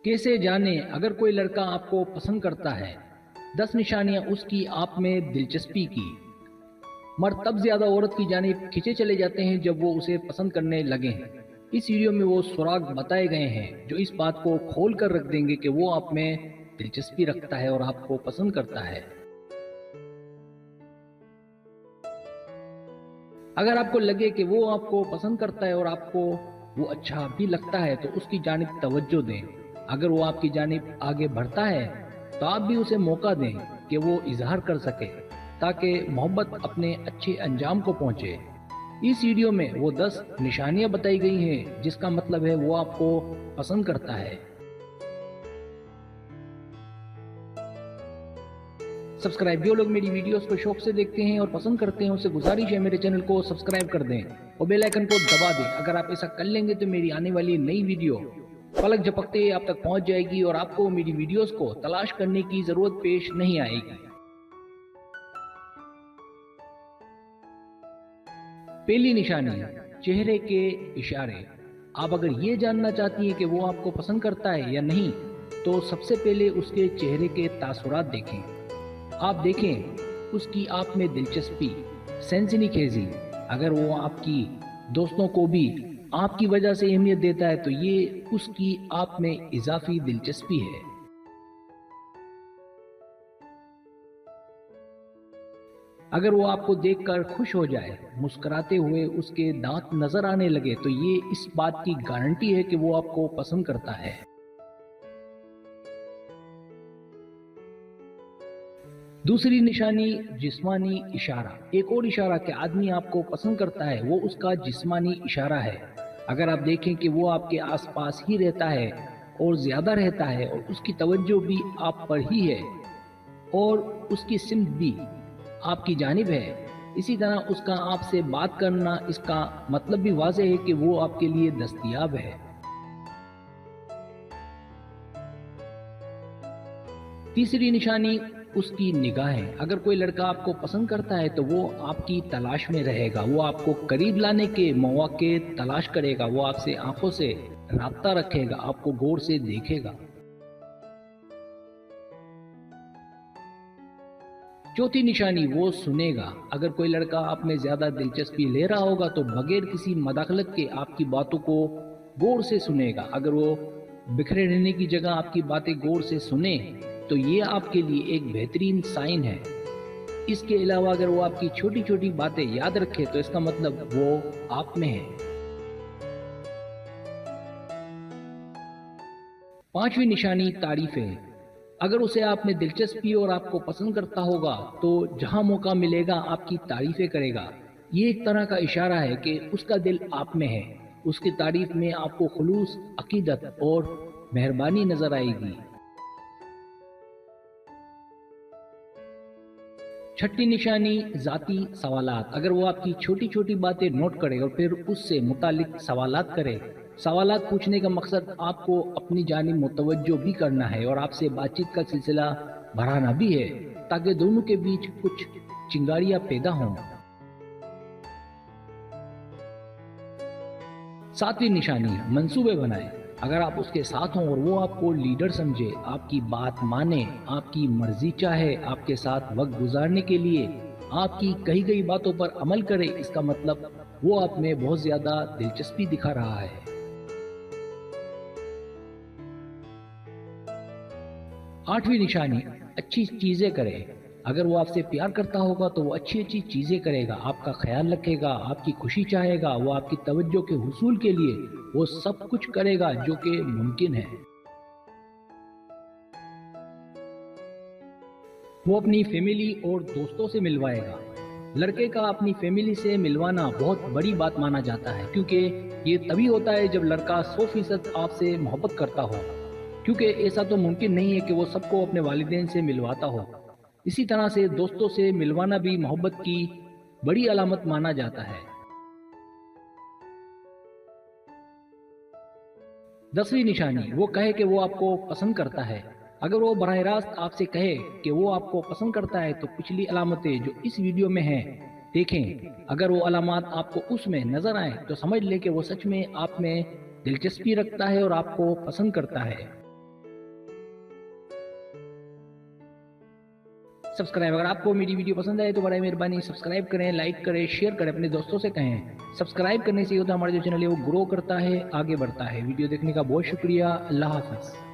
कैसे जाने अगर कोई लड़का आपको पसंद करता है? 10 निशानियां उसकी आप में दिलचस्पी की। मर्द तब ज्यादा औरत की जानिब खींचे चले जाते हैं जब वो उसे पसंद करने लगे। इस वीडियो में वो सुराग बताए गए हैं जो इस बात को खोल कर रख देंगे कि वो आप में दिलचस्पी रखता है और आपको पसंद करता है। अगर आपको लगे कि वो आपको पसंद करता है और आपको वो अच्छा भी लगता है तो उसकी जानिब तवज्जो दें। अगर वो आपकी जानिब आगे बढ़ता है तो आप भी उसे मौका दें कि वो इजहार कर सके ताकि मोहब्बत अपने अच्छे अंजाम को पहुंचे। इस वीडियो में वो 10 निशानियां बताई गई हैं जिसका मतलब है वो आपको पसंद करता है। सब्सक्राइब, जो लोग मेरी वीडियोस को शौक से देखते हैं और पसंद करते हैं उसे गुजारिश है मेरे चैनल को सब्सक्राइब कर दें और बेल आइकन को दबा दें। अगर आप ऐसा कर लेंगे तो मेरी आने वाली नई वीडियो पलक झपकते ही आप तक पहुंच जाएगी और आपको मेरी वीडियोस को तलाश करने की जरूरत पेश नहीं आएगी। पहली निशानी, चेहरे के इशारे। आप अगर ये जानना चाहती हैं कि वो आपको पसंद करता है या नहीं तो सबसे पहले उसके चेहरे के तासुरात देखें। आप देखें उसकी आप में दिलचस्पी, सेंसिनीखेजी। अगर वो आपकी दोस्तों को भी आपकी वजह से अहमियत देता है तो ये उसकी आप में इजाफी दिलचस्पी है। अगर वो आपको देखकर खुश हो जाए, मुस्कुराते हुए उसके दांत नजर आने लगे तो ये इस बात की गारंटी है कि वो आपको पसंद करता है। दूसरी निशानी, जिस्मानी इशारा। एक और इशारा कि आदमी आपको पसंद करता है वो उसका जिस्मानी इशारा है। अगर आप देखें कि वो आपके आसपास ही रहता है और ज्यादा रहता है और उसकी तवज्जो भी आप पर ही है और उसकी सिमत भी आपकी जानिब है, इसी तरह उसका आपसे बात करना, इसका मतलब भी वाज़ेह है कि वो आपके लिए दस्तयाब है। तीसरी निशानी, उसकी निगाहें। अगर कोई लड़का आपको पसंद करता है तो वो आपकी तलाश में रहेगा, वो आपको करीब लाने के मौके तलाश करेगा, वो आपसे आंखों से राब्ता रखेगा, आपको गौर से देखेगा। चौथी निशानी, वो सुनेगा। अगर कोई लड़का आप में ज्यादा दिलचस्पी ले रहा होगा तो बगैर किसी मदाखलत के आपकी बातों को गौर से सुनेगा। अगर वो बिखरे रहने की जगह आपकी बातें गौर से सुने तो ये आपके लिए एक बेहतरीन साइन है। इसके अलावा अगर वो आपकी छोटी छोटी बातें याद रखे तो इसका मतलब वो आप में है। पांचवी निशानी, तारीफें। अगर उसे आप में दिलचस्पी और आपको पसंद करता होगा तो जहां मौका मिलेगा आपकी तारीफें करेगा। ये एक तरह का इशारा है कि उसका दिल आप में है। उसकी तारीफ में आपको खुलूस, अकीदत और मेहरबानी नजर आएगी। छठी निशानी, जाती सवालात। अगर वो आपकी छोटी छोटी बातें नोट करे और फिर उससे मुतालिक सवालात करे। सवालात पूछने का मकसद आपको अपनी जानिब मुतवज्जो भी करना है और आपसे बातचीत का सिलसिला बढ़ाना भी है ताकि दोनों के बीच कुछ चिंगारियां पैदा हों। सातवीं निशानी, मंसूबे बनाए। अगर आप उसके साथ हों और वो आपको लीडर समझे, आपकी बात माने, आपकी मर्जी चाहे, आपके साथ वक्त गुजारने के लिए आपकी कही गई बातों पर अमल करे, इसका मतलब वो आप में बहुत ज्यादा दिलचस्पी दिखा रहा है। आठवीं निशानी, अच्छी चीजें करे। अगर वो आपसे प्यार करता होगा तो वो अच्छी अच्छी चीजें करेगा, आपका ख्याल रखेगा, आपकी खुशी चाहेगा, वो आपकी तवज्जो के हुसूल के लिए वो सब कुछ करेगा जो कि मुमकिन है। वो अपनी फैमिली और दोस्तों से मिलवाएगा। लड़के का अपनी फैमिली से मिलवाना बहुत बड़ी बात माना जाता है क्योंकि ये तभी होता है जब लड़का 100% आपसे मोहब्बत करता हो, क्योंकि ऐसा तो मुमकिन नहीं है कि वो सबको अपने वालिदैन से मिलवाता हो। इसी तरह से दोस्तों से मिलवाना भी मोहब्बत की बड़ी अलामत माना जाता है। 10वीं निशानी, वो कहे कि वो आपको पसंद करता है। अगर वो बराह रास्त आपसे कहे कि वो आपको पसंद करता है तो पिछली अलामतें जो इस वीडियो में हैं देखें। अगर वो अलामत आपको उसमें नजर आए तो समझ ले कि वो सच में आप में दिलचस्पी रखता है और आपको पसंद करता है। सब्सक्राइब। अगर आपको मेरी वीडियो पसंद आए तो बड़ी मेहरबानी सब्सक्राइब करें, लाइक करें, शेयर करें, अपने दोस्तों से कहें। सब्सक्राइब करने से ये होता है हमारा जो चैनल है वो ग्रो करता है, आगे बढ़ता है। वीडियो देखने का बहुत शुक्रिया। अल्लाह हाफ़िज़।